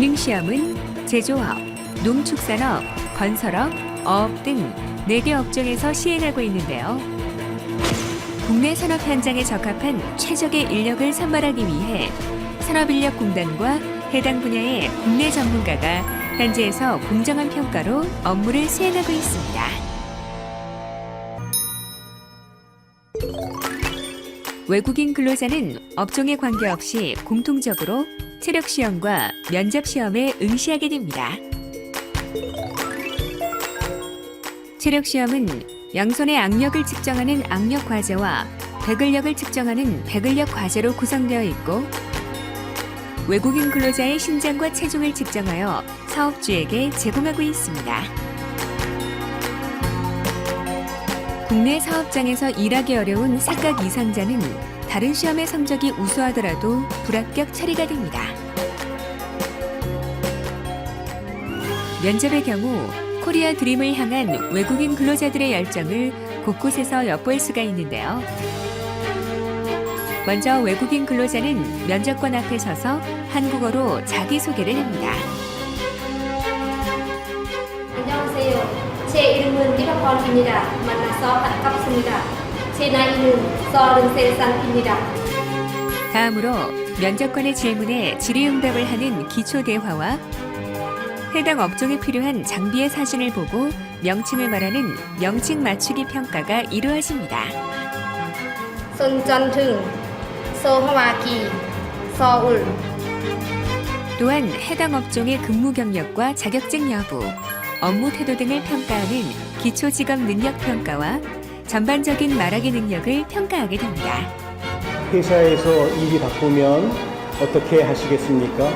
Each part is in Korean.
기능시험은 제조업, 농축산업, 건설업, 어업 등 4개 업종에서 시행하고 있는데요. 국내 산업 현장에 적합한 최적의 인력을 선발하기 위해 산업인력공단과 해당 분야의 국내 전문가가 현지에서 공정한 평가로 업무를 수행하고 있습니다. 외국인 근로자는 업종에 관계없이 공통적으로 체력시험과 면접시험에 응시하게 됩니다. 체력시험은 양손의 악력을 측정하는 악력 과제와 배근력을 측정하는 배근력 과제로 구성되어 있고 외국인 근로자의 신장과 체중을 측정하여 사업주에게 제공하고 있습니다. 국내 사업장에서 일하기 어려운 사각 이상자는 다른 시험의 성적이 우수하더라도 불합격 처리가 됩니다. 면접의 경우 코리아 드림을 향한 외국인 근로자들의 열정을 곳곳에서 엿볼 수가 있는데요. 먼저 외국인 근로자는 면접관 앞에 서서 한국어로 자기소개를 합니다. 안녕하세요. 제 이름은 이박권입니다. 만나서 반갑습니다. 제 나이는 33살입니다. 다음으로 면접관의 질문에 질의응답을 하는 기초대화와 해당 업종에 필요한 장비의 사진을 보고 명칭을 말하는 명칭 맞추기 평가가 이루어집니다. 손전등, 소화기, 서울. 또한 해당 업종의 근무 경력과 자격증 여부, 업무 태도 등을 평가하는 기초직업 능력 평가와 전반적인 말하기 능력을 평가하게 됩니다. 회사에서 일이 바쁘면 어떻게 하시겠습니까?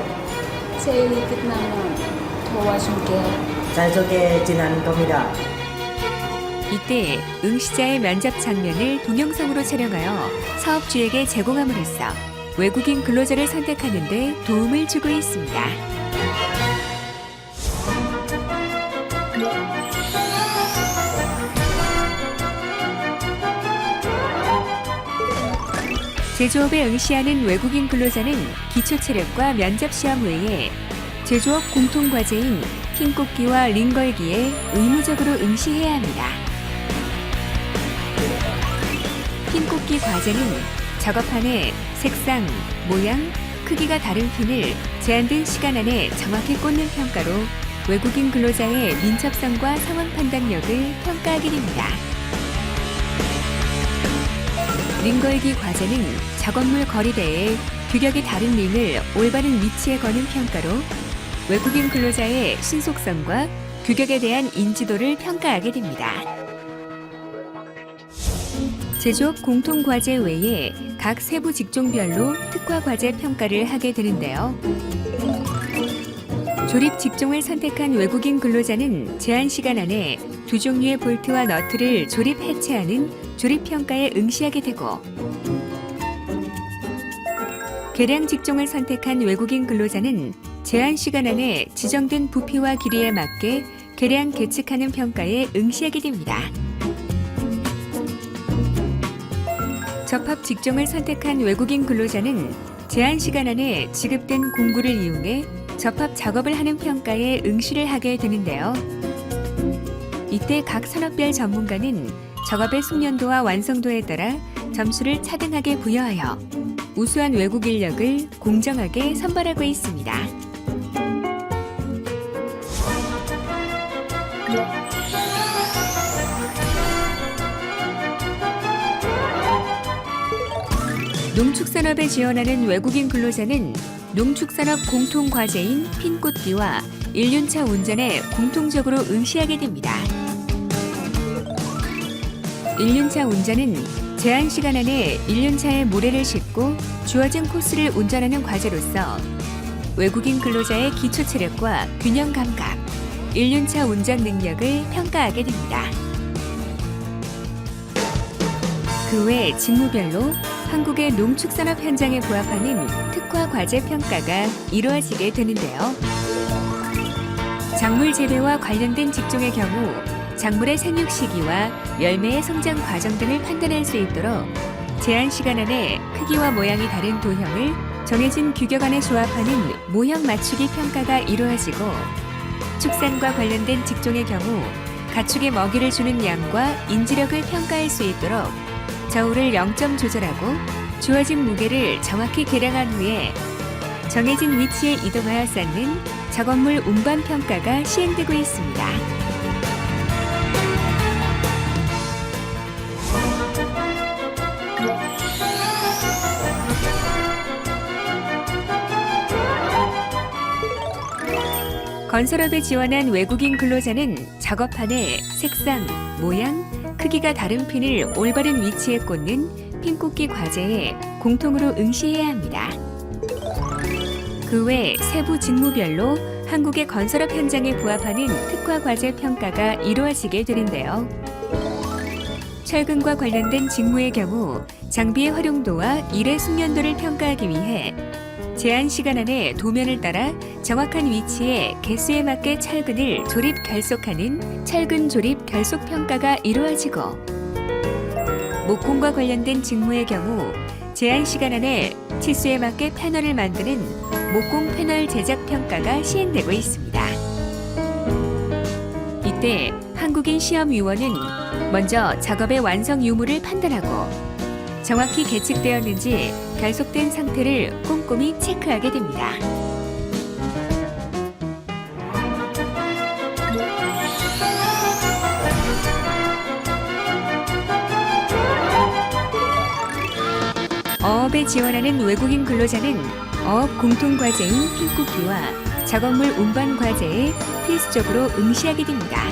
제 일이 끝나면 도와줄게요. 잘 소개해지는 겁니다. 이때 응시자의 면접 장면을 동영상으로 촬영하여 사업주에게 제공함으로써 외국인 근로자를 선택하는 데 도움을 주고 있습니다. 제조업에 응시하는 외국인 근로자는 기초체력과 면접시험 외에 제조업 공통과제인 핀꽂기와 링걸기에 의무적으로 응시해야 합니다. 핀꽂기 과제는 작업판에 색상, 모양, 크기가 다른 핀을 제한된 시간 안에 정확히 꽂는 평가로 외국인 근로자의 민첩성과 상황 판단력을 평가하게 됩니다. 링걸기 과제는 작업물 거리대에 규격이 다른 링을 올바른 위치에 거는 평가로 외국인 근로자의 신속성과 규격에 대한 인지도를 평가하게 됩니다. 제조업 공통과제 외에 각 세부 직종별로 특화과제 평가를 하게 되는데요. 조립 직종을 선택한 외국인 근로자는 제한 시간 안에 2종류의 볼트와 너트를 조립 해체하는 조립평가에 응시하게 되고 계량 직종을 선택한 외국인 근로자는 제한 시간 안에 지정된 부피와 길이에 맞게 계량 계측하는 평가에 응시하게 됩니다. 접합 직종을 선택한 외국인 근로자는 제한 시간 안에 지급된 공구를 이용해 접합 작업을 하는 평가에 응시를 하게 되는데요. 이때 각 산업별 전문가는 작업의 숙련도와 완성도에 따라 점수를 차등하게 부여하여 우수한 외국 인력을 공정하게 선발하고 있습니다. 농축산업에 지원하는 외국인 근로자는 농축산업 공통과제인 핀꽂기와 1륜차 운전에 공통적으로 응시하게 됩니다. 1륜차 운전은 제한 시간 안에 1륜차에 모래를 싣고 주어진 코스를 운전하는 과제로서 외국인 근로자의 기초 체력과 균형 감각, 1륜차 운전 능력을 평가하게 됩니다. 그 외 직무별로 한국의 농축산업 현장에 부합하는 특화 과제 평가가 이루어지게 되는데요. 작물 재배와 관련된 직종의 경우 작물의 생육 시기와 열매의 성장 과정 등을 판단할 수 있도록 제한 시간 안에 크기와 모양이 다른 도형을 정해진 규격안에 조합하는 모형 맞추기 평가가 이루어지고 축산과 관련된 직종의 경우 가축의 먹이를 주는 양과 인지력을 평가할 수 있도록 저울을 0점 조절하고 주어진 무게를 정확히 계량한 후에 정해진 위치에 이동하여 쌓는 작업물 운반 평가가 시행되고 있습니다. 건설업에 지원한 외국인 근로자는 작업판에 색상, 모양, 크기가 다른 핀을 올바른 위치에 꽂는 핀꽂기 과제에 공통으로 응시해야 합니다. 그 외 세부 직무별로 한국의 건설업 현장에 부합하는 특화 과제 평가가 이루어지게 되는데요. 철근과 관련된 직무의 경우 장비의 활용도와 일의 숙련도를 평가하기 위해 제한 시간 안에 도면을 따라 정확한 위치에 개수에 맞게 철근을 조립 결속하는 철근 조립 결속 평가가 이루어지고 목공과 관련된 직무의 경우 제한 시간 안에 치수에 맞게 패널을 만드는 목공 패널 제작 평가가 시행되고 있습니다. 이때 한국인 시험위원은 먼저 작업의 완성 유무를 판단하고 정확히 계측되었는지 결속된 상태를 꼼꼼히 체크하게 됩니다. 어업에 지원하는 외국인 근로자는 어업 공통과제인 핀꽂기와 작업물 운반 과제에 필수적으로 응시하게 됩니다.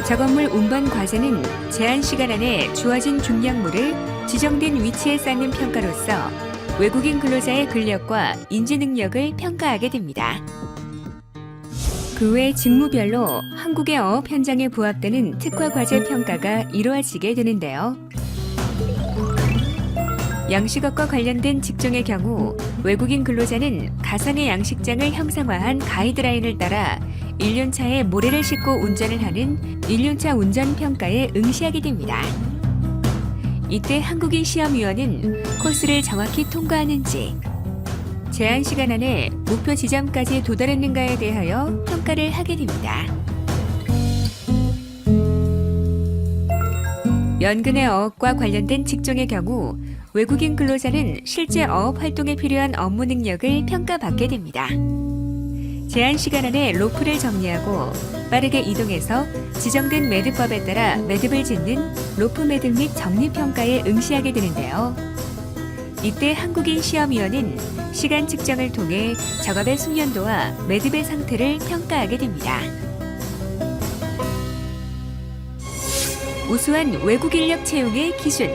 작업물 운반 과제는 제한 시간 안에 주어진 중량물을 지정된 위치에 쌓는 평가로서 외국인 근로자의 근력과 인지 능력을 평가하게 됩니다. 그 외 직무별로 한국의 어업 현장에 부합되는 특화 과제 평가가 이루어지게 되는데요. 양식업과 관련된 직종의 경우 외국인 근로자는 가상의 양식장을 형상화한 가이드라인을 따라 1년차에 모래를 싣고 운전을 하는 1년차 운전평가에 응시하게 됩니다. 이때 한국인 시험위원은 코스를 정확히 통과하는지, 제한 시간 안에 목표 지점까지 도달했는가에 대하여 평가를 하게 됩니다. 연근의 어업과 관련된 직종의 경우 외국인 근로자는 실제 어업 활동에 필요한 업무 능력을 평가받게 됩니다. 제한 시간 안에 로프를 정리하고 빠르게 이동해서 지정된 매듭법에 따라 매듭을 짓는 로프 매듭 및 정리 평가에 응시하게 되는데요. 이때 한국인 시험위원은 시간 측정을 통해 작업의 숙련도와 매듭의 상태를 평가하게 됩니다. 우수한 외국 인력 채용의 기준,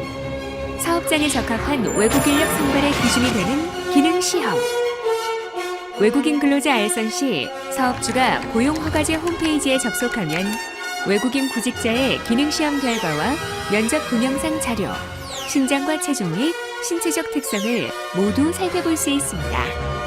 사업장에 적합한 외국 인력 선발의 기준이 되는 기능 시험. 외국인 근로자 알선 시 사업주가 고용허가제 홈페이지에 접속하면 외국인 구직자의 기능시험 결과와 면접 동영상 자료, 신장과 체중 및 신체적 특성을 모두 살펴볼 수 있습니다.